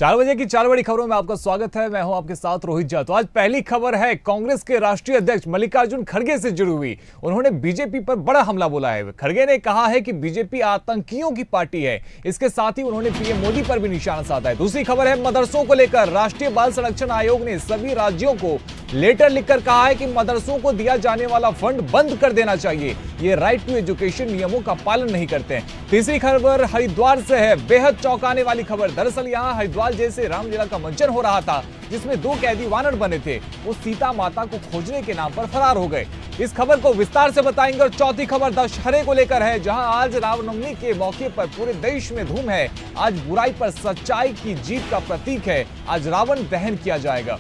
4 बजे की 4 बड़ी खबरों में आपका स्वागत है। मैं हूं आपके साथ रोहित झा। तो आज पहली खबर है कांग्रेस के राष्ट्रीय अध्यक्ष मल्लिकार्जुन खड़गे से जुड़ी हुई। उन्होंने बीजेपी पर बड़ा हमला बोला है। खड़गे ने कहा है कि बीजेपी आतंकियों की पार्टी है। इसके साथ ही उन्होंने पीएम मोदी पर भी निशाना साधा है। दूसरी खबर है मदरसों को लेकर राष्ट्रीय बाल संरक्षण आयोग ने सभी राज्यों को लेटर लिखकर कहा है कि मदरसों को दिया जाने वाला फंड बंद कर देना चाहिए। ये राइट टू एजुकेशन नियमों का पालन नहीं करते हैं। तीसरी खबर हरिद्वार से है, बेहद चौंकाने वाली खबर। दरअसल यहां हरिद्वार जैसे रामलीला का मंचन हो रहा था जिसमें 2 कैदी वानर बने थे। वो सीता माता को खोजने के नाम पर फरार हो गए। इस खबर को विस्तार से बताएंगे। और चौथी खबर दशहरे को लेकर है, जहां आज रामनवमी के मौके पर पूरे देश में धूम है। आज बुराई पर सच्चाई की जीत का प्रतीक है। आज रावण दहन किया जाएगा।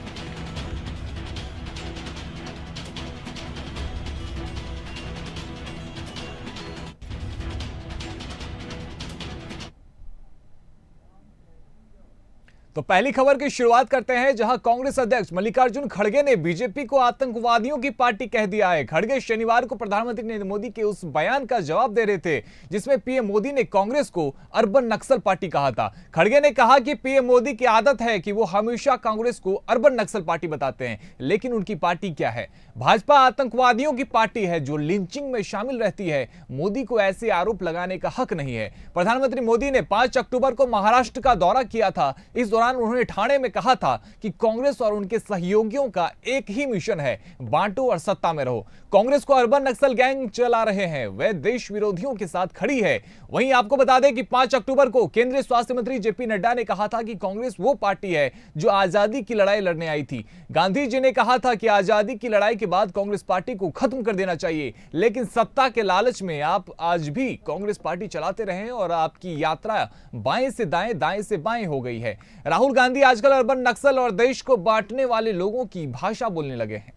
तो पहली खबर की शुरुआत करते हैं, जहां कांग्रेस अध्यक्ष मल्लिकार्जुन खड़गे ने बीजेपी को आतंकवादियों की पार्टी कह दिया है। खड़गे शनिवार को प्रधानमंत्री नरेंद्र मोदी के उस बयान का जवाब दे रहे थे जिसमें पीएम मोदी ने कांग्रेस को अर्बन नक्सल पार्टी कहा था। खड़गे ने कहा कि पीएम मोदी की आदत है कि वो हमेशा कांग्रेस को अर्बन नक्सल पार्टी बताते हैं, लेकिन उनकी पार्टी क्या है? भाजपा आतंकवादियों की पार्टी है जो लिंचिंग में शामिल रहती है। मोदी को ऐसे आरोप लगाने का हक नहीं है। प्रधानमंत्री मोदी ने 5 अक्टूबर को महाराष्ट्र का दौरा किया था। इस दौरान उन्होंने ठाणे में कहा था कि कांग्रेस और उनके सहयोगियों का एक ही मिशन है, बांटो और सत्ता में रहो। कांग्रेस को अर्बन नक्सल गैंग चला रहे हैं, वे देश विरोधियों के साथ खड़ी है। वहीं आपको बता दें कि 5 अक्टूबर को केंद्रीय स्वास्थ्य मंत्री जेपी नड्डा ने कहा था कि कांग्रेस वो पार्टी है जो आजादी की लड़ाई लड़ने आई थी। गांधी जी ने कहा था कि आजादी की लड़ाई के बाद कांग्रेस पार्टी को खत्म कर देना चाहिए, लेकिन सत्ता के लालच में आप आज भी कांग्रेस पार्टी चलाते रहे और आपकी यात्रा बाएं से दाएं, दाएं से बाएं हो गई है। राहुल गांधी आजकल अर्बन नक्सल और देश को बांटने वाले लोगों की भाषा बोलने लगे हैं।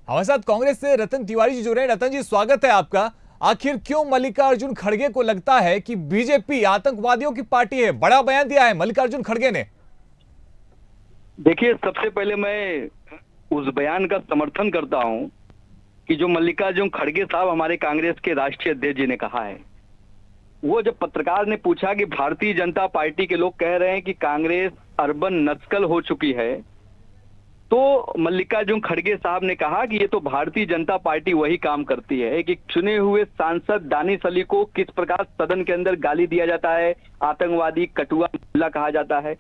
हमारे साथ कांग्रेस से रतन तिवारी जी जुड़ रहे हैं। रतन जी, स्वागत है आपका। आखिर क्यों मल्लिकार्जुन खड़गे को लगता है कि बीजेपी आतंकवादियों की पार्टी है? बड़ा बयान दिया है मल्लिकार्जुन खड़गे ने। देखिए, सबसे पहले मैं उस बयान का समर्थन करता हूं कि जो मल्लिकार्जुन खड़गे साहब हमारे कांग्रेस के राष्ट्रीय अध्यक्ष जी ने कहा है। वो जब पत्रकार ने पूछा कि भारतीय जनता पार्टी के लोग कह रहे हैं कि कांग्रेस अर्बन नक्सल हो चुकी है, तो मल्लिकार्जुन खड़गे साहब ने कहा कि ये तो भारतीय जनता पार्टी वही काम करती है कि चुने हुए सांसद दानिश अली को किस प्रकार सदन के अंदर गाली दिया जाता है, आतंकवादी, कटुआ मुल्ला कहा जाता है,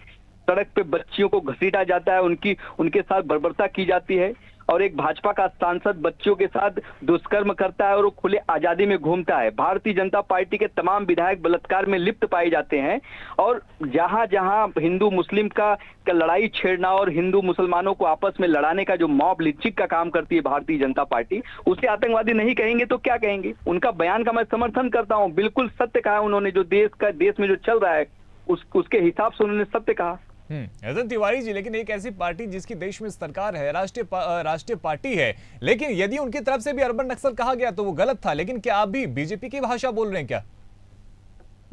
सड़क पे बच्चियों को घसीटा जाता है, उनके साथ बर्बरता की जाती है, और एक भाजपा का सांसद बच्चियों के साथ दुष्कर्म करता है और वो खुले आजादी में घूमता है। भारतीय जनता पार्टी के तमाम विधायक बलात्कार में लिप्त पाए जाते हैं, और जहां जहां हिंदू मुस्लिम का लड़ाई छेड़ना और हिंदू मुसलमानों को आपस में लड़ाने का जो मॉब लिंचिंग का काम करती है भारतीय जनता पार्टी, उसे आतंकवादी नहीं कहेंगे तो क्या कहेंगे? उनका बयान का मैं समर्थन करता हूँ। बिल्कुल सत्य कहा उन्होंने। जो देश में जो चल रहा है उसके हिसाब से उन्होंने सत्य कहा। रतन तिवारी जी, लेकिन एक ऐसी पार्टी जिसकी देश में सरकार है, राष्ट्रीय पार्टी है, लेकिन यदि उनकी तरफ से भी अर्बन नक्सल कहा गया तो वो गलत था। लेकिन क्या आप भी बीजेपी की भाषा बोल रहे हैं क्या?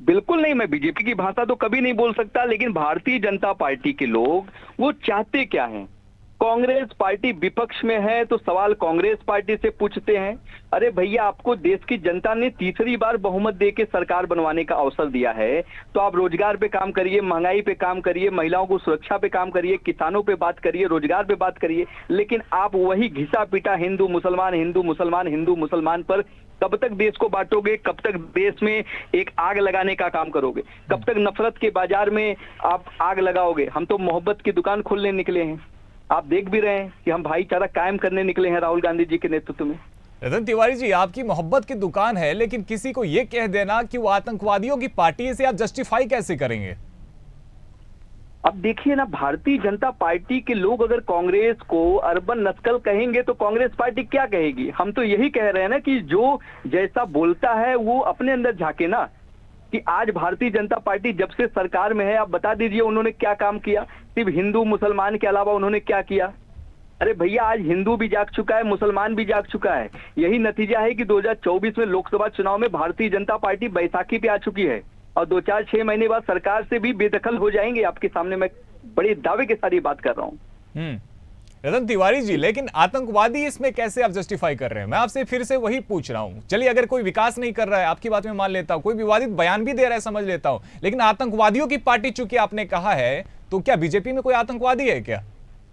बिल्कुल नहीं, मैं बीजेपी की भाषा तो कभी नहीं बोल सकता, लेकिन भारतीय जनता पार्टी के लोग वो चाहते क्या हैं? कांग्रेस पार्टी विपक्ष में है तो सवाल कांग्रेस पार्टी से पूछते हैं, अरे भैया, आपको देश की जनता ने तीसरी बार बहुमत देके सरकार बनवाने का अवसर दिया है, तो आप रोजगार पे काम करिए, महंगाई पे काम करिए, महिलाओं को सुरक्षा पे काम करिए, किसानों पे बात करिए, रोजगार पे बात करिए, लेकिन आप वही घिसा पिटा हिंदू मुसलमान पर कब तक देश को बांटोगे? कब तक देश में एक आग लगाने का काम करोगे? कब तक नफरत के बाजार में आप आग लगाओगे? हम तो मोहब्बत की दुकान खोलने निकले हैं। आप देख भी रहे हैं कि हम भाईचारा कायम करने निकले हैं राहुल गांधी जी के नेतृत्व में। रतन तिवारी जी, आपकी मोहब्बत की दुकान है, लेकिन किसी को यह कह देना कि वो आतंकवादियों की पार्टी है, इसे आप जस्टिफाई कैसे करेंगे? अब देखिए ना, भारतीय जनता पार्टी के लोग अगर कांग्रेस को अर्बन नक्सल कहेंगे तो कांग्रेस पार्टी क्या कहेगी? हम तो यही कह रहे हैं ना कि जो जैसा बोलता है वो अपने अंदर झांके ना, कि आज भारतीय जनता पार्टी जब से सरकार में है, आप बता दीजिए उन्होंने क्या काम किया? सिर्फ हिंदू मुसलमान के अलावा उन्होंने क्या किया? अरे भैया, आज हिंदू भी जाग चुका है, मुसलमान भी जाग चुका है। यही नतीजा है कि 2024 में लोकसभा चुनाव में भारतीय जनता पार्टी बैसाखी पे आ चुकी है, और 2-4-6 महीने बाद सरकार से भी बेदखल हो जाएंगे। आपके सामने मैं बड़े दावे के साथ ये बात कर रहा हूँ। रतन तिवारी जी, लेकिन आतंकवादी इसमें कैसे आप जस्टिफाई कर रहे हैं? मैं आपसे फिर से वही पूछ रहा हूं। चलिए, अगर कोई विकास नहीं कर रहा है, आपकी बात में मान लेता हूं, कोई विवादित बयान भी दे रहा है, समझ लेता हूं, लेकिन आतंकवादियों की पार्टी चूंकि आपने कहा है, तो क्या बीजेपी में कोई आतंकवादी है क्या?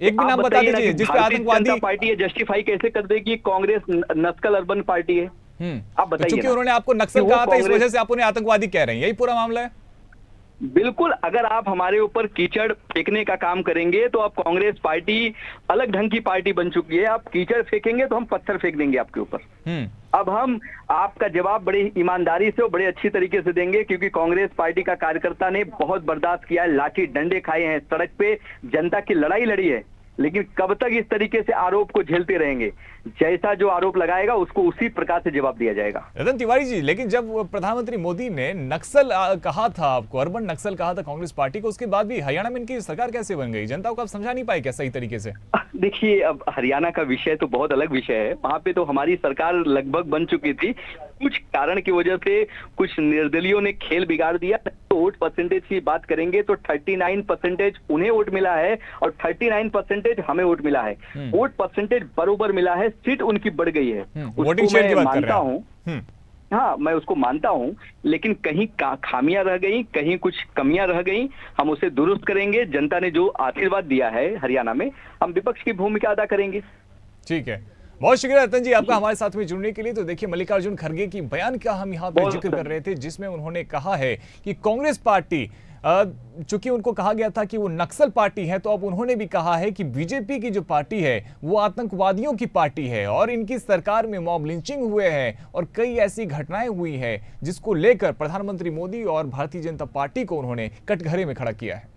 एक भी नाम बता दीजिए जिसपे आतंकवादी पार्टी जस्टिफाई कैसे कर देगी कांग्रेस नक्सल अर्बन पार्टी है। आप बताइए। क्योंकि उन्होंने आपको नक्सल कहा था, इस वजह से आप उन्हें आतंकवादी कह रहे हैं, यही पूरा मामला है? बिल्कुल, अगर आप हमारे ऊपर कीचड़ फेंकने का काम करेंगे तो आप कांग्रेस पार्टी अलग ढंग की पार्टी बन चुकी है। आप कीचड़ फेंकेंगे तो हम पत्थर फेंक देंगे आपके ऊपर। अब हम आपका जवाब बड़ी ईमानदारी से और बड़े अच्छी तरीके से देंगे, क्योंकि कांग्रेस पार्टी का कार्यकर्ता ने बहुत बर्दाश्त किया है, लाठी डंडे खाए हैं, सड़क पे जनता की लड़ाई लड़ी है, लेकिन कब तक इस तरीके से आरोप को झेलते रहेंगे? जैसा जो आरोप लगाएगा उसको उसी प्रकार से जवाब दिया जाएगा। रतन तिवारी जी, लेकिन जब प्रधानमंत्री मोदी ने नक्सल कहा था आपको, अर्बन नक्सल कहा था कांग्रेस पार्टी को, उसके बाद भी हरियाणा में इनकी सरकार कैसे बन गई? जनता को आप समझा नहीं पाए क्या सही तरीके से? देखिए, अब हरियाणा का विषय तो बहुत अलग विषय है। वहां पे तो हमारी सरकार लगभग बन चुकी थी, कुछ कारण की वजह से कुछ निर्दलियों ने खेल बिगाड़ दिया। तो वोट परसेंटेज की बात करेंगे तो 39% उन्हें वोट मिला है और 39% हमें वोट मिला है। वोट परसेंटेज बरोबर मिला है, सीट उनकी बढ़ गई है, वोटिंग शेयर की बात कर रहे हैं। हाँ, मैं उसको मानता हूं, लेकिन कहीं खामियां रह गई, कहीं कुछ कमियां रह गई, हम उसे दुरुस्त करेंगे। जनता ने जो आशीर्वाद दिया है हरियाणा में, हम विपक्ष की भूमिका अदा करेंगे। ठीक है, बहुत शुक्रिया रतन जी आपका हमारे साथ में जुड़ने के लिए। तो देखिए, मल्लिकार्जुन खड़गे की बयान का हम यहाँ पे जिक्र कर रहे थे, जिसमें उन्होंने कहा है कि कांग्रेस पार्टी, चूंकि उनको कहा गया था कि वो नक्सल पार्टी है, तो अब उन्होंने भी कहा है कि बीजेपी की जो पार्टी है वो आतंकवादियों की पार्टी है और इनकी सरकार में मॉब लिंचिंग हुए हैं और कई ऐसी घटनाएं हुई हैं जिसको लेकर प्रधानमंत्री मोदी और भारतीय जनता पार्टी को उन्होंने कटघरे में खड़ा किया है।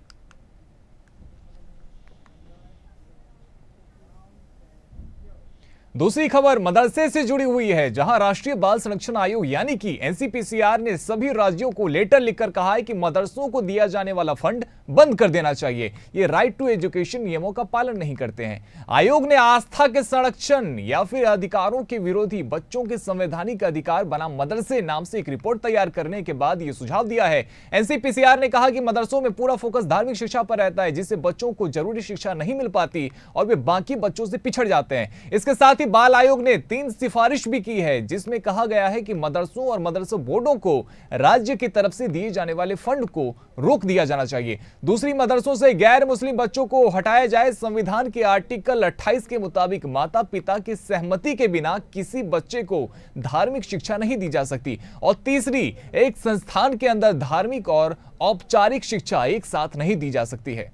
दूसरी खबर मदरसे से जुड़ी हुई है, जहां राष्ट्रीय बाल संरक्षण आयोग यानी कि एनसीपीसीआर ने सभी राज्यों को लेटर लिखकर कहा है कि मदरसों को दिया जाने वाला फंड बंद कर देना चाहिए। ये राइट टू एजुकेशन नियमों का पालन नहीं करते हैं। आयोग ने आस्था के संरक्षण या फिर अधिकारों के विरोधी बच्चों के संवैधानिक अधिकार बना मदरसे नाम से एक रिपोर्ट तैयार करने के बाद यह सुझाव दिया है। एनसीपीसीआर ने कहा कि मदरसों में पूरा फोकस धार्मिक शिक्षा पर रहता है, जिससे बच्चों को जरूरी शिक्षा नहीं मिल पाती और वे बाकी बच्चों से पिछड़ जाते हैं। इसके साथ बाल आयोग ने 3 सिफारिश भी की है, जिसमें कहा गया है कि मदरसों और मदरसा बोर्डों को राज्य की तरफ से दिए जाने वाले फंड को रोक दिया जाना चाहिए। दूसरी, मदरसों से गैर मुस्लिम बच्चों को हटाया जाए। संविधान के आर्टिकल 28 के मुताबिक माता पिता की सहमति के बिना किसी बच्चे को धार्मिक शिक्षा नहीं दी जा सकती। और तीसरी, एक संस्थान के अंदर धार्मिक और औपचारिक शिक्षा एक साथ नहीं दी जा सकती है।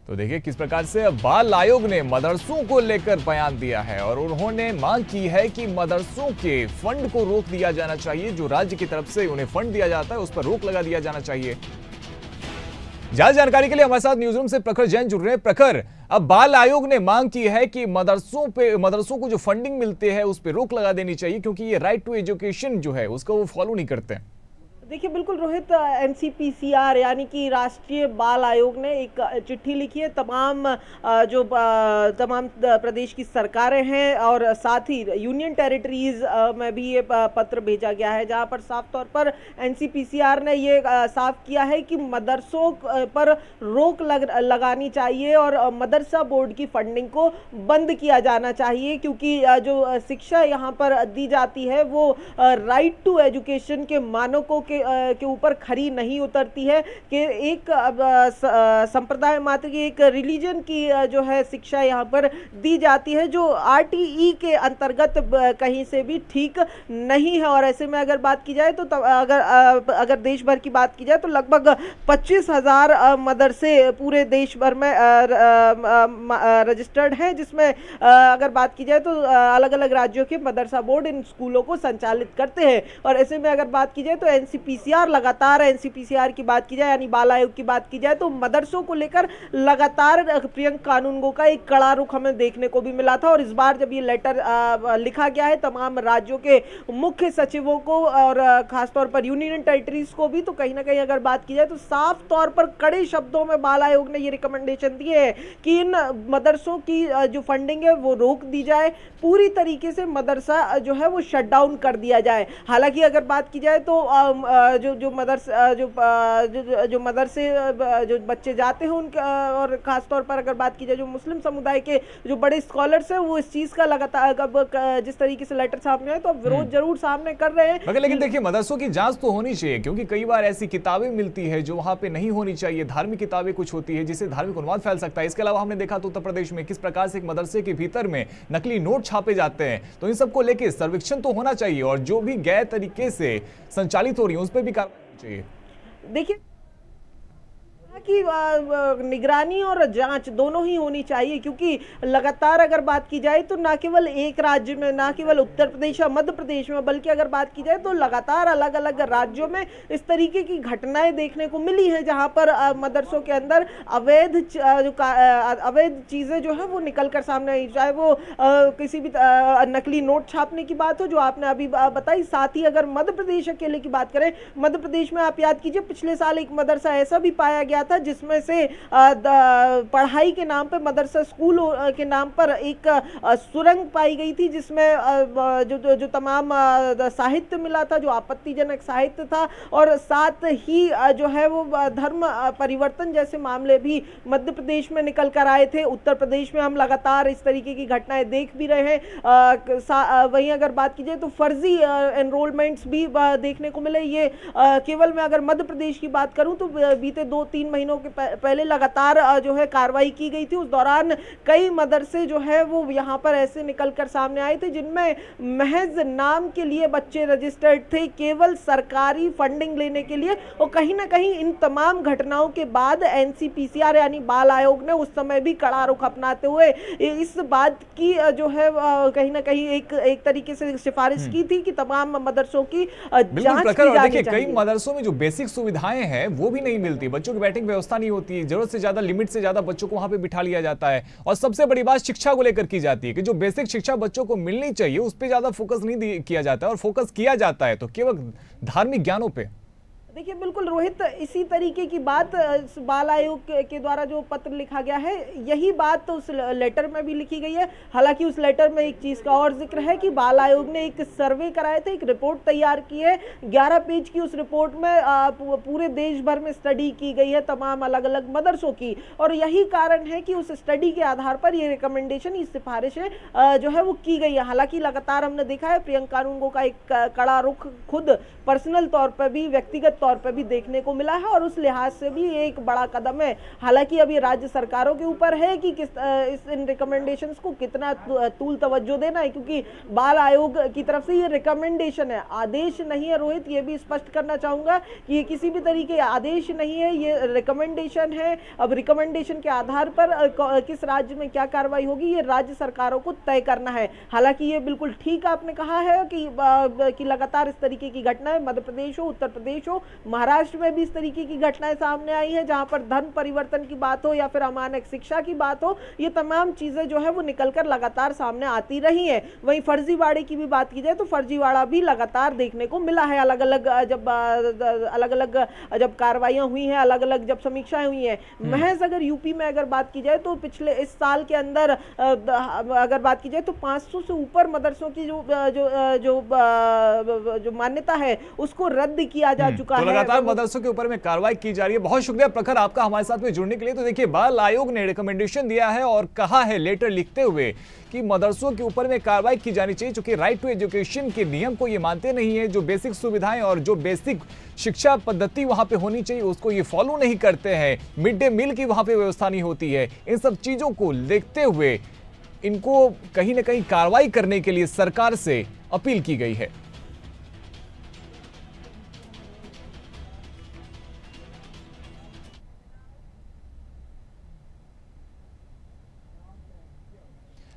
तो देखिए किस प्रकार से बाल आयोग ने मदरसों को लेकर बयान दिया है और उन्होंने मांग की है कि मदरसों के फंड को रोक दिया जाना चाहिए। जो राज्य की तरफ से उन्हें फंड दिया जाता है उस पर रोक लगा दिया जाना चाहिए। ज्यादा जानकारी के लिए हमारे साथ न्यूज रूम से प्रखर जैन जुड़ रहे हैं। प्रखर, अब बाल आयोग ने मांग की है कि मदरसों को जो फंडिंग मिलते हैं उस पर रोक लगा देनी चाहिए, क्योंकि ये राइट टू एजुकेशन जो है उसको वो फॉलो नहीं करते। देखिए बिल्कुल रोहित, एनसीपीसीआर यानी कि राष्ट्रीय बाल आयोग ने एक चिट्ठी लिखी है तमाम प्रदेश की सरकारें हैं और साथ ही यूनियन टेरिटरीज में भी ये पत्र भेजा गया है, जहां पर साफ तौर पर एनसीपीसीआर ने ये साफ किया है कि मदरसों पर रोक लगानी चाहिए और मदरसा बोर्ड की फंडिंग को बंद किया जाना चाहिए, क्योंकि जो शिक्षा यहाँ पर दी जाती है वो राइट टू एजुकेशन के मानकों के ऊपर खरी नहीं उतरती है कि एक संप्रदाय मात्र की, एक रिलीजन की जो है शिक्षा यहाँ पर दी जाती है, जो आरटीई के अंतर्गत कहीं से भी ठीक नहीं है। और ऐसे में अगर बात की जाए तो अगर देश भर की बात की जाए तो लगभग 25,000 मदरसे पूरे देश भर में रजिस्टर्ड हैं, जिसमें अगर बात की जाए तो अलग अलग राज्यों के मदरसा बोर्ड इन स्कूलों को संचालित करते हैं। और ऐसे में अगर बात की जाए तो एनसीपीसीआर लगातार, एनसीपीसीआर की बात की जाए यानी बाल आयोग की बात की जाए तो मदरसों को लेकर लगातार प्रियंका कानूनगो का एक कड़ा रुख हमें देखने को भी मिला था। और इस बार जब ये लेटर लिखा गया है तमाम राज्यों के मुख्य सचिवों को और खासतौर पर यूनियन टेरिटरीज को भी, तो कहीं ना कहीं अगर बात की जाए तो साफ तौर पर कड़े शब्दों में बाल आयोग ने ये रिकमेंडेशन दी है कि इन मदरसों की जो फंडिंग है वो रोक दी जाए, पूरी तरीके से मदरसा जो है वो शट डाउन कर दिया जाए। हालांकि अगर बात की जाए तो जो मदरसे जो बच्चे जाते हैं उनके, और खासतौर पर अगर बात की जाए जो मुस्लिम समुदाय के जो बड़े स्कॉलर्स हैं, वो इस चीज का लगातार जिस तरीके से लेटर सामने आए तो अब विरोध जरूर सामने कर रहे हैं। मगर लेकिन देखिए, मदरसों की जांच तो होनी चाहिए, क्योंकि कई बार ऐसी किताबें मिलती है जो वहां पे नहीं होनी चाहिए। धार्मिक किताबें कुछ होती है जिससे धार्मिक उन्माद फैल सकता है। इसके अलावा हमने देखा तो उत्तर प्रदेश में किस प्रकार से एक मदरसे के भीतर में नकली नोट छापे जाते हैं। तो इन सबको लेके सर्वेक्षण तो होना चाहिए, और जो भी गैर तरीके से संचालित हो रही है उस पर भी कार्रवाई चाहिए। देखिए कि निगरानी और जांच दोनों ही होनी चाहिए, क्योंकि लगातार अगर बात की जाए तो ना केवल एक राज्य में, ना केवल उत्तर प्रदेश या मध्य प्रदेश में, बल्कि अगर बात की जाए तो लगातार अलग अलग राज्यों में इस तरीके की घटनाएं देखने को मिली हैं, जहां पर मदरसों के अंदर अवैध चीजें जो है वो निकल कर सामने आई। चाहे वो किसी भी नकली नोट छापने की बात हो जो आपने अभी बताई, साथ ही अगर मध्य प्रदेश अकेले की बात करें, मध्य प्रदेश में आप याद कीजिए पिछले साल एक मदरसा ऐसा भी पाया गया था जिसमें से पढ़ाई के नाम पर, मदरसा स्कूल के नाम पर एक सुरंग पाई गई थी, जिसमें जो तमाम साहित्य मिला था जो आपत्तिजनक साहित्य था, और साथ ही जो है वो धर्म परिवर्तन जैसे मामले भी मध्य प्रदेश में निकल कर आए थे। उत्तर प्रदेश में हम लगातार इस तरीके की घटनाएं देख भी रहे हैं। वहीं अगर बात की जाए तो फर्जी एनरोलमेंट्स भी देखने को मिले। ये केवल मैं अगर मध्य प्रदेश की बात करूं तो बीते 2-3 महीनों के पहले लगातार जो है कार्रवाई की गई थी। उस दौरान कई मदरसे जो है वो यहाँ पर ऐसे निकलकर सामने आए थे जिनमें महज नाम के लिए बच्चे रजिस्टर्ड थे, केवल सरकारी फंडिंग लेने के लिए। और कहीं ना कहीं इन तमाम घटनाओं के बाद एनसीपीसीआर यानी बाल आयोग ने उस समय भी कड़ा रुख अपनाते हुए इस बात की जो है कहीं ना कहीं एक तरीके से सिफारिश की थी कि तमाम मदरसों की जांच की जानी चाहिए। कई मदरसों में जो बेसिक सुविधाएं हैं वो भी नहीं मिलती, बच्चों की बैठने की व्यवस्था नहीं होती, जरूरत से ज्यादा, लिमिट से ज्यादा बच्चों को वहां पे बिठा लिया जाता है। और सबसे बड़ी बात शिक्षा को लेकर की जाती है कि जो बेसिक शिक्षा बच्चों को मिलनी चाहिए उस पर ज्यादा फोकस नहीं किया जाता है, और फोकस किया जाता है तो केवल धार्मिक ज्ञानों पे। देखिए बिल्कुल रोहित, इसी तरीके की बात इस बाल आयोग के द्वारा जो पत्र लिखा गया है, यही बात तो उस लेटर में भी लिखी गई है। हालांकि उस लेटर में एक चीज का और जिक्र है कि बाल आयोग ने एक सर्वे कराया था, एक रिपोर्ट तैयार की है 11 पेज की। उस रिपोर्ट में पूरे देश भर में स्टडी की गई है तमाम अलग अलग मदरसों की, और यही कारण है कि उस स्टडी के आधार पर ये रिकमेंडेशन, ये सिफारिशें जो है वो की गई है। हालांकि लगातार हमने देखा है प्रियंका नुंगो का एक कड़ा रुख खुद पर्सनल तौर पर भी, व्यक्तिगत तौर पर भी देखने को मिला है, और उस लिहाज से भी एक बड़ा कदम है। हालांकि अभी राज्य सरकारों के ऊपर है कि इन रिकमेंडेशंस को कितना तूल तवज्जो देना है, क्योंकि बाल आयोग की तरफ से ये रिकमेंडेशन है, आदेश नहीं है। रोहित, ये भी स्पष्ट करना चाहूंगा कि ये किसी भी तरीके आदेश नहीं है, ये रिकमेंडेशन है। अब रिकमेंडेशन के आधार पर किस राज्य में क्या कार्रवाई होगी ये राज्य सरकारों को तय करना है। हालांकि ये बिल्कुल ठीक आपने कहा है कि लगातार इस तरीके की घटनाएं मध्य प्रदेश हो, उत्तर प्रदेश हो, महाराष्ट्र में भी इस तरीके की घटनाएं सामने आई हैं, जहां पर धर्म परिवर्तन की बात हो या फिर अमानक शिक्षा की बात हो, ये तमाम चीजें जो है वो निकलकर लगातार सामने आती रही हैं। वहीं फर्जीवाड़े की भी बात की जाए तो फर्जीवाड़ा भी लगातार देखने को मिला है। अलग अलग जब कार्रवाइयां हुई हैं, अलग अलग जब समीक्षाएं हुई हैं। महज अगर यूपी में अगर बात की जाए तो पिछले इस साल के अंदर अगर बात की जाए तो 500 से ऊपर मदरसों की जो मान्यता है उसको रद्द किया जा चुका है। लगातार मदरसों के ऊपर में कार्रवाई की जा रही है। बहुत शुक्रिया प्रखर आपका हमारे साथ में जुड़ने के लिए। तो देखिए, बाल आयोग ने रिकमेंडेशन दिया है और कहा है लेटर लिखते हुए कि मदरसों के ऊपर में कार्रवाई की जानी चाहिए, क्योंकि राइट टू एजुकेशन के नियम को ये मानते नहीं है। जो बेसिक सुविधाएं और जो बेसिक शिक्षा पद्धति वहां पे होनी चाहिए उसको ये फॉलो नहीं करते हैं। मिड डे मील की वहां पे व्यवस्था नहीं होती है। इन सब चीजों को देखते हुए इनको कहीं ना कहीं कार्रवाई करने के लिए सरकार से अपील की गई है।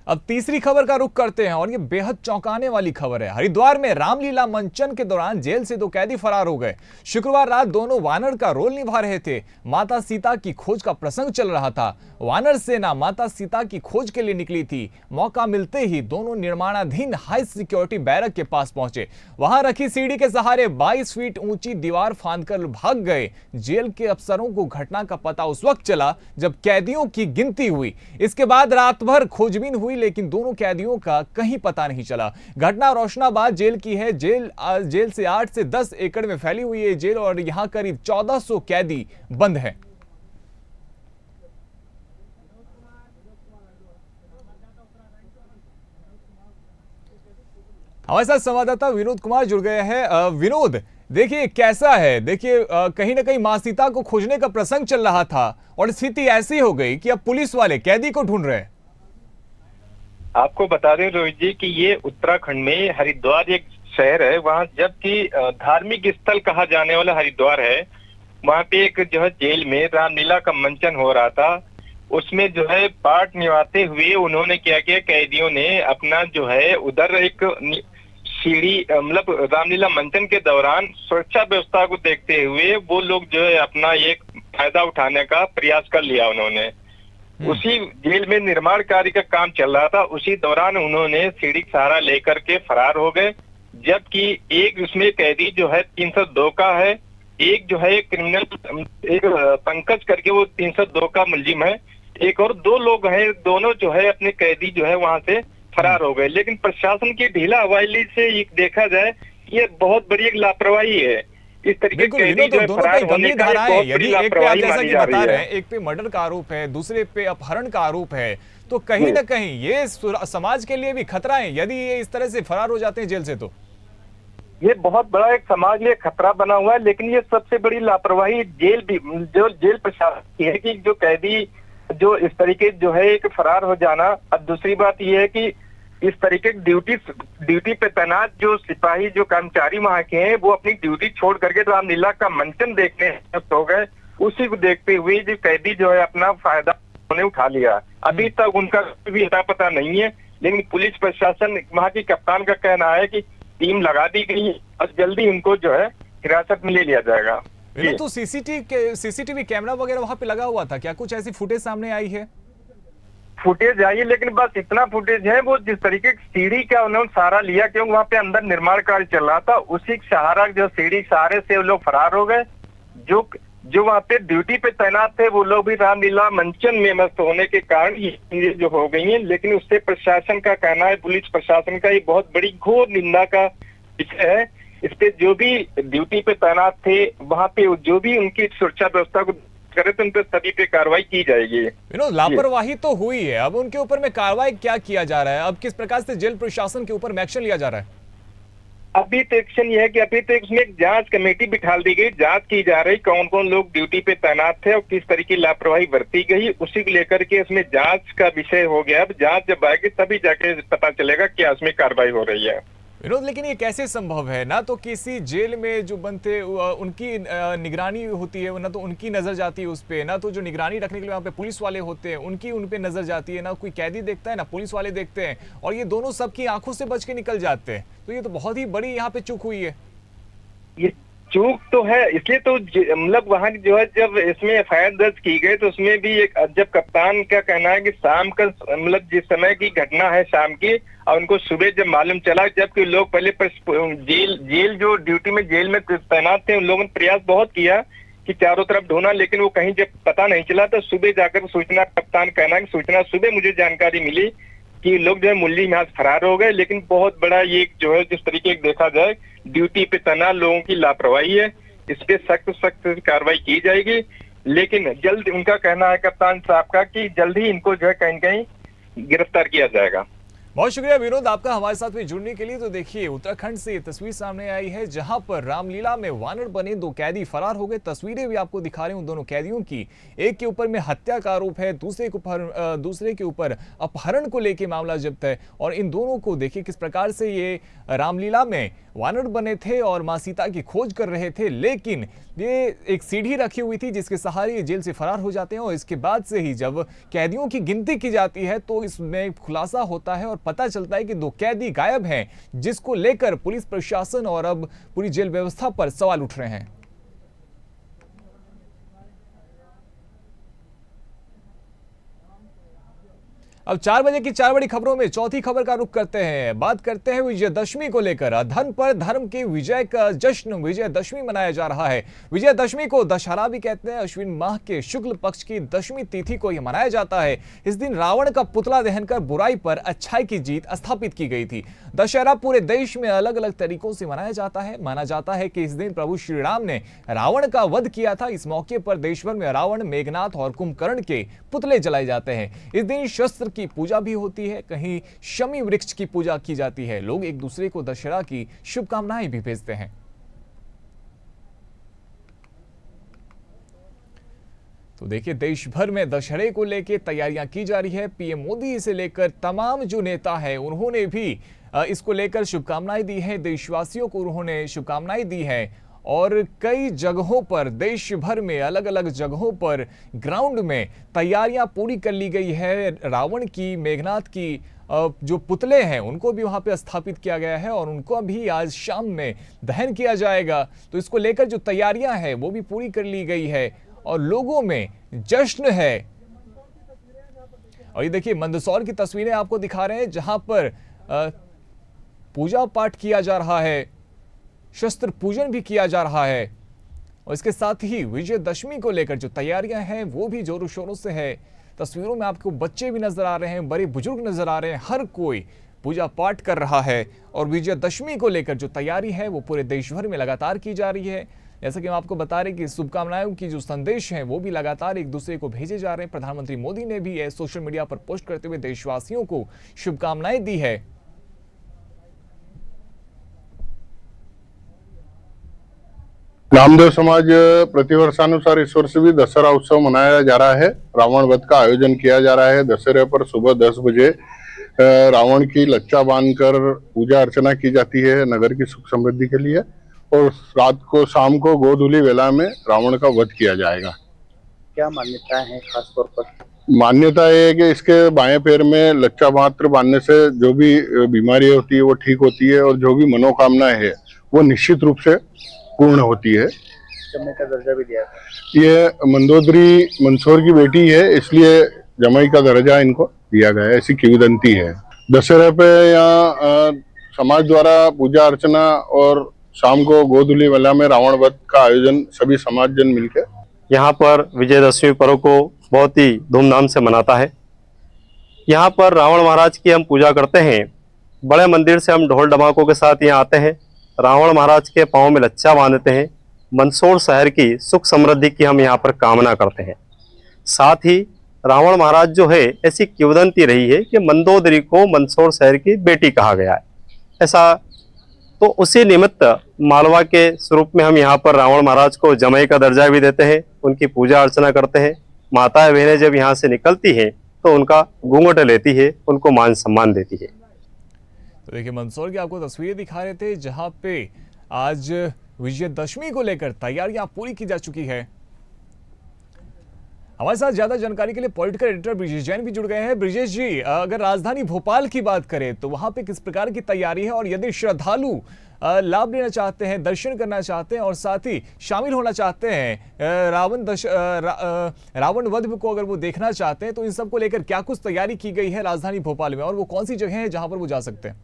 अब तीसरी खबर का रुख करते हैं, और ये बेहद चौंकाने वाली खबर है। हरिद्वार में रामलीला मंचन के दौरान जेल से 2 कैदी फरार हो गए। शुक्रवार रात दोनों वानर का रोल निभा रहे थे। माता सीता की खोज का प्रसंग चल रहा था। वानर सेना माता सीता की खोज के लिए निकली थी। मौका मिलते ही दोनों निर्माणाधीन हाई सिक्योरिटी बैरक के पास पहुंचे। वहां रखी सीढ़ी के सहारे 22 फीट ऊंची दीवार फांदकर भाग गए। जेल के अफसरों को घटना का पता उस वक्त चला जब कैदियों की गिनती हुई। इसके बाद रात भर खोजबीन हुई, लेकिन दोनों कैदियों का कहीं पता नहीं चला। घटना रोशनाबाद जेल की है। जेल से 8 से 10 एकड़ में फैली हुई है जेल और यहां करीब 1400 कैदी बंद हैं। हमारे साथ संवाददाता विनोद कुमार जुड़ गए हैं। विनोद, देखिए कैसा है, देखिए कहीं ना कहीं मासीता को खोजने का प्रसंग चल रहा था और स्थिति ऐसी हो गई कि अब पुलिस वाले कैदी को ढूंढ रहे हैं। आपको बता दें रोहित जी कि ये उत्तराखंड में हरिद्वार एक शहर है, वहाँ जबकि धार्मिक स्थल कहा जाने वाला हरिद्वार है, वहाँ पे एक जो है जेल में रामलीला का मंचन हो रहा था। उसमें जो है पाठ निभाते हुए उन्होंने क्या किया, कैदियों ने अपना जो है उधर एक सीढ़ी मतलब रामलीला मंचन के दौरान सुरक्षा व्यवस्था को देखते हुए वो लोग जो है अपना एक फायदा उठाने का प्रयास कर लिया उन्होंने। उसी जेल में निर्माण कार्य का काम चल रहा था, उसी दौरान उन्होंने सीढ़ी का सहारा लेकर के फरार हो गए। जबकि एक उसमें कैदी जो है 302 का है, एक जो है क्रिमिनल एक पंकज करके वो 302 का मुलजिम है, एक और 2 लोग हैं, दोनों जो है अपने कैदी जो है वहां से फरार हो गए। लेकिन प्रशासन की ढीला हवाली से देखा जाए ये बहुत बड़ी एक लापरवाही है। इस तरीके के फरार होने का यदि एक पे आप जैसा कि बता रहे हैं, एक पे मर्डर का आरोप है, दूसरे पे अपहरण का आरोप है, तो कहीं ना कहीं ये समाज के लिए भी खतरा है यदि ये इस तरह से फरार हो जाते हैं जेल से। तो ये बहुत बड़ा एक समाज लिए खतरा बना हुआ है। लेकिन ये सबसे बड़ी लापरवाही जेल प्रशासन की है कि जो कैदी जो इस तरीके जो है एक फरार हो जाना। अब दूसरी बात यह है कि इस तरीके ड्यूटी पे तैनात जो सिपाही जो कर्मचारी वहाँ के हैं वो अपनी ड्यूटी छोड़ करके रामलीला का मंचन देखने हो गए। उसी को देखते हुए जो कैदी जो है अपना फायदा उन्होंने उठा लिया। अभी तक उनका भी अता पता नहीं है, लेकिन पुलिस प्रशासन वहाँ की कप्तान का कहना है कि टीम लगा दी गई और जल्दी उनको जो है हिरासत में ले लिया जाएगा। तो सीसीटीवी कैमरा वगैरह वहां पे लगा हुआ था क्या? कुछ ऐसी फुटेज सामने आई है? फुटेज आई है, लेकिन बस इतना फुटेज है वो जिस तरीके की सीढ़ी का उन्होंने सहारा लिया क्योंकि वहाँ पे अंदर निर्माण कार्य चल रहा था, उसी सहारा जो सीढ़ी सहारे से वो लोग फरार हो गए। जो वहाँ पे ड्यूटी पे तैनात थे वो लोग भी रामलीला मंचन में मस्त होने के कारण ये चीजें जो हो गई हैं। लेकिन उससे प्रशासन का कहना है, पुलिस प्रशासन का ये बहुत बड़ी घोर निंदा का विषय है। इस पे जो भी ड्यूटी पे तैनात थे वहाँ पे जो भी उनकी सुरक्षा व्यवस्था को करे तो उन पे सभी पे कार्रवाई की जाएगी। लापरवाही तो हुई है, अब उनके ऊपर में कार्रवाई क्या किया जा रहा है? अब किस प्रकार से जेल प्रशासन के ऊपर में एक्शन लिया जा रहा है? अभी तो एक्शन यह है कि अभी तो इसमें एक जांच कमेटी बिठाल दी गई, जांच की जा रही कौन कौन लोग ड्यूटी पे तैनात थे और किस तरीके की लापरवाही बरती गई, उसी को लेकर के इसमें जांच का विषय हो गया। अब जांच जब आएगी तभी जाके पता चलेगा क्या इसमें कार्रवाई हो रही है। विनोद, लेकिन ये कैसे संभव है? ना तो किसी जेल में जो बनते उनकी निगरानी होती है, ना तो उनकी नजर जाती है उस पे, ना तो जो निगरानी रखने के लिए वहाँ पे पुलिस वाले होते हैं उनकी उन पे नजर जाती है, ना कोई कैदी देखता है ना पुलिस वाले देखते हैं, और ये दोनों सबकी आंखों से बच के निकल जाते हैं। तो ये तो बहुत ही बड़ी यहाँ पे चूक हुई है। ये चूक तो है, इसलिए तो मतलब वहाँ जो है जब इसमें एफआईआर दर्ज की गई तो उसमें भी एक जब कप्तान का कहना है कि शाम का मतलब जिस समय की घटना है शाम की, और उनको सुबह जब मालूम चला, जबकि लोग पहले जेल जो ड्यूटी में जेल में तैनात थे उन लोगों ने प्रयास बहुत किया कि चारों तरफ ढूंढा, लेकिन वो कहीं जब पता नहीं चला तो सुबह जाकर सूचना, कप्तान कहना कि सूचना सुबह मुझे जानकारी मिली कि लोग जो है मुलजिम यहाँ से फरार हो गए। लेकिन बहुत बड़ा ये जो है जिस तरीके से देखा जाए ड्यूटी पे तैनात लोगों की लापरवाही है, इस पे सख्त कार्रवाई की जाएगी। लेकिन जल्द उनका कहना है कप्तान साहब का कि जल्द ही इनको जो है कहीं कहीं गिरफ्तार किया जाएगा। बहुत शुक्रिया विनोद आपका हमारे साथ में जुड़ने के लिए। तो देखिए उत्तराखंड से ये तस्वीर सामने आई है जहां पर रामलीला में वानर बने 2 कैदी फरार हो गए। तस्वीरें भी आपको दिखा रहे हैं उन दोनों कैदियों की। एक के ऊपर में हत्या का आरोप है, दूसरे के ऊपर अपहरण को लेकर मामला जब्त है। और इन दोनों को देखिए किस प्रकार से ये रामलीला में वानर बने थे और मां सीता की खोज कर रहे थे, लेकिन ये एक सीढ़ी रखी हुई थी जिसके सहारे ये जेल से फरार हो जाते हैं। और इसके बाद से ही जब कैदियों की गिनती की जाती है तो इसमें खुलासा होता है और पता चलता है कि 2 कैदी गायब हैं, जिसको लेकर पुलिस प्रशासन और अब पूरी जेल व्यवस्था पर सवाल उठ रहे हैं। अब 4 बजे की 4 बड़ी खबरों में चौथी खबर का रुख करते हैं। बात करते हैं विजयदशमी को लेकर। अधर्म पर धर्म की विजय का जश्न विजयदशमी मनाया जा रहा है। विजयदशमी को दशहरा भी कहते हैं। अश्विन माह के शुक्ल पक्ष की दशमी तिथि को यह मनाया जाता है। इस दिन रावण का पुतला दहन कर बुराई पर अच्छाई की जीत स्थापित की गई थी। दशहरा पूरे देश में अलग अलग तरीकों से मनाया जाता है। माना जाता है कि इस दिन प्रभु श्री राम ने रावण का वध किया था। इस मौके पर देश भर में रावण, मेघनाथ और कुंभकर्ण के पुतले जलाए जाते हैं। इस दिन शस्त्र की पूजा भी होती है, कहीं शमी वृक्ष की पूजा की जाती है। लोग एक दूसरे को दशहरा की शुभकामनाएं भी भेजते हैं। तो देखिए, देश भर में दशहरे को लेकर तैयारियां की जा रही है। पीएम मोदी से लेकर तमाम जो नेता हैं उन्होंने भी इसको लेकर शुभकामनाएं दी है। देशवासियों को उन्होंने शुभकामनाएं दी है और कई जगहों पर, देश भर में अलग अलग जगहों पर ग्राउंड में तैयारियां पूरी कर ली गई है। रावण की, मेघनाथ की जो पुतले हैं उनको भी वहां पे स्थापित किया गया है और उनको भी आज शाम में दहन किया जाएगा। तो इसको लेकर जो तैयारियां हैं वो भी पूरी कर ली गई है और लोगों में जश्न है। और ये देखिए, मंदसौर की तस्वीरें आपको दिखा रहे हैं जहां पर पूजा पाठ किया जा रहा है, शस्त्र पूजन भी किया जा रहा है और इसके साथ ही विजयदशमी को लेकर जो तैयारियां हैं वो भी जोरों शोरों से है। तस्वीरों में आपको बच्चे भी नजर आ रहे हैं, बड़े बुजुर्ग नजर आ रहे हैं, हर कोई पूजा पाठ कर रहा है और विजयदशमी को लेकर जो तैयारी है वो पूरे देश भर में लगातार की जा रही है। जैसा कि हम आपको बता रहे हैं कि शुभकामनाओं की जो संदेश हैं वो भी लगातार एक दूसरे को भेजे जा रहे हैं। प्रधानमंत्री मोदी ने भी सोशल मीडिया पर पोस्ट करते हुए देशवासियों को शुभकामनाएं दी है। नामदेव समाज प्रतिवर्षानुसार इस वर्ष भी दशहरा उत्सव मनाया जा रहा है। रावण वध का आयोजन किया जा रहा है। दशहरे पर सुबह 10 बजे रावण की लच्चा बांधकर पूजा अर्चना की जाती है नगर की सुख समृद्धि के लिए और रात को, शाम को गोधूली वेला में रावण का वध किया जाएगा। क्या मान्यता है खास तौर पर? मान्यता है कि इसके बाएं पैर में लच्चा मात्र बांधने से जो भी बीमारी होती है वो ठीक होती है और जो भी मनोकामना है वो निश्चित रूप से पूर्ण होती है। जमाई का दर्जा भी दिया था। ये मंदोदरी मंदसौर की बेटी है, इसलिए जमाई का दर्जा इनको दिया गया है, ऐसी किंवदंती है। दशहरे पे यहाँ समाज द्वारा पूजा अर्चना और शाम को गोधूली वेला में रावण वध का आयोजन सभी समाज जन मिलकर यहाँ पर विजयदशमी पर्व को बहुत ही धूमधाम से मनाता है। यहाँ पर रावण महाराज की हम पूजा करते हैं। बड़े मंदिर से हम ढोल ढमाकों के साथ यहाँ आते हैं, रावण महाराज के पांव में लच्छा बांधते हैं। मंदसौर शहर की सुख समृद्धि की हम यहाँ पर कामना करते हैं। साथ ही रावण महाराज जो है, ऐसी किंवदंती रही है कि मंदोदरी को मंदसौर शहर की बेटी कहा गया है। ऐसा तो उसी निमित्त मालवा के स्वरूप में हम यहाँ पर रावण महाराज को जमाई का दर्जा भी देते हैं, उनकी पूजा अर्चना करते हैं। माताएं बहनें जब यहाँ से निकलती हैं तो उनका घूंघट लेती है, उनको मान सम्मान देती है। तो देखिए, मंदसौर की आपको तस्वीरें दिखा रहे थे जहां पे आज विजयदशमी को लेकर तैयारियां पूरी की जा चुकी है। हमारे साथ ज्यादा जानकारी के लिए पॉलिटिकल एडिटर ब्रिजेश जैन भी जुड़ गए हैं। ब्रिजेश जी, अगर राजधानी भोपाल की बात करें तो वहां पे किस प्रकार की तैयारी है और यदि श्रद्धालु लाभ लेना चाहते हैं, दर्शन करना चाहते हैं और साथ ही शामिल होना चाहते हैं, रावण वध को अगर वो देखना चाहते हैं, तो इन सब को लेकर क्या कुछ तैयारी की गई है राजधानी भोपाल में और वो कौन सी जगह है जहां पर वो जा सकते हैं?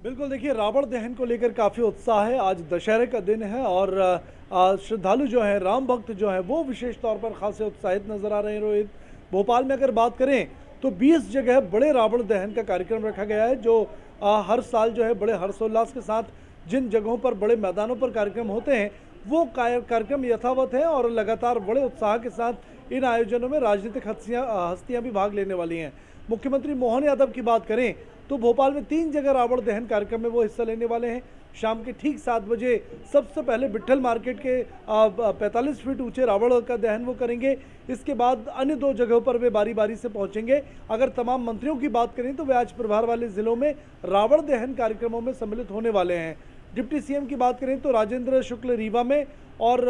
बिल्कुल, देखिए, रावण दहन को लेकर काफ़ी उत्साह है। आज दशहरे का दिन है और श्रद्धालु जो है, राम भक्त जो है, वो विशेष तौर पर खासे उत्साहित नजर आ रहे हैं। रोहित, भोपाल में अगर बात करें तो 20 जगह बड़े रावण दहन का कार्यक्रम रखा गया है, जो हर साल जो है बड़े हर्षोल्लास के साथ जिन जगहों पर, बड़े मैदानों पर कार्यक्रम होते हैं वो कार्यक्रम यथावत है और लगातार बड़े उत्साह के साथ इन आयोजनों में राजनीतिक हस्तियां भी भाग लेने वाली हैं। मुख्यमंत्री मोहन यादव की बात करें तो भोपाल में 3 जगह रावण दहन कार्यक्रम में वो हिस्सा लेने वाले हैं। शाम के ठीक 7 बजे सबसे पहले बिट्ठल मार्केट के 45 फीट ऊंचे रावण का दहन वो करेंगे। इसके बाद अन्य 2 जगहों पर वे बारी बारी से पहुंचेंगे। अगर तमाम मंत्रियों की बात करें तो वे आज प्रभार वाले जिलों में रावण दहन कार्यक्रमों में सम्मिलित होने वाले हैं। डिप्टी सीएम की बात करें तो राजेंद्र शुक्ल रीवा में और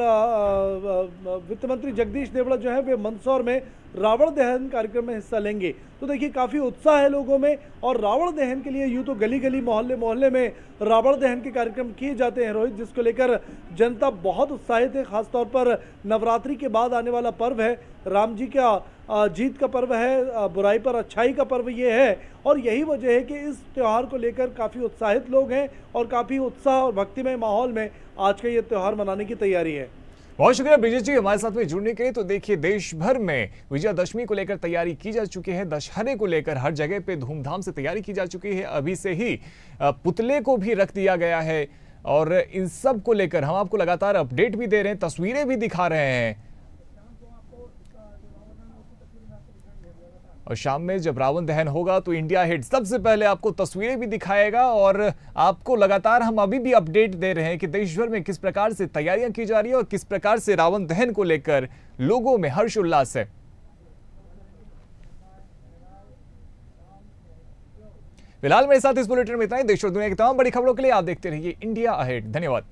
वित्त मंत्री जगदीश देवड़ा जो है वे मंदसौर में रावण दहन कार्यक्रम में हिस्सा लेंगे। तो देखिए, काफ़ी उत्साह है लोगों में और रावण दहन के लिए यूँ तो गली गली, मोहल्ले मोहल्ले में रावण दहन के कार्यक्रम किए जाते हैं रोहित, जिसको लेकर जनता बहुत उत्साहित है। खासतौर पर नवरात्रि के बाद आने वाला पर्व है, राम जी का जीत का पर्व है, बुराई पर अच्छाई का पर्व ये है, और यही वजह है कि इस त्यौहार को लेकर काफ़ी उत्साहित लोग हैं और काफ़ी उत्साह और भक्तिमय माहौल में आज का ये त्यौहार मनाने की तैयारी है। बहुत शुक्रिया ब्रिजेश जी हमारे साथ में जुड़ने के लिए। तो देखिए, देश भर में विजयादशमी को लेकर तैयारी की जा चुकी है, दशहरे को लेकर हर जगह पे धूमधाम से तैयारी की जा चुकी है। अभी से ही पुतले को भी रख दिया गया है और इन सब को लेकर हम आपको लगातार अपडेट भी दे रहे हैं, तस्वीरें भी दिखा रहे हैं। और शाम में जब रावण दहन होगा तो इंडिया हिट सबसे पहले आपको तस्वीरें भी दिखाएगा और आपको लगातार हम अभी भी अपडेट दे रहे हैं कि देश भर में किस प्रकार से तैयारियां की जा रही है और किस प्रकार से रावण दहन को लेकर लोगों में हर्ष उल्लास है। फिलहाल मेरे साथ इस बुलेटिन में इतना ही। देश और दुनिया की तमाम बड़ी खबरों के लिए आप देखते रहिए इंडिया अहेड। धन्यवाद।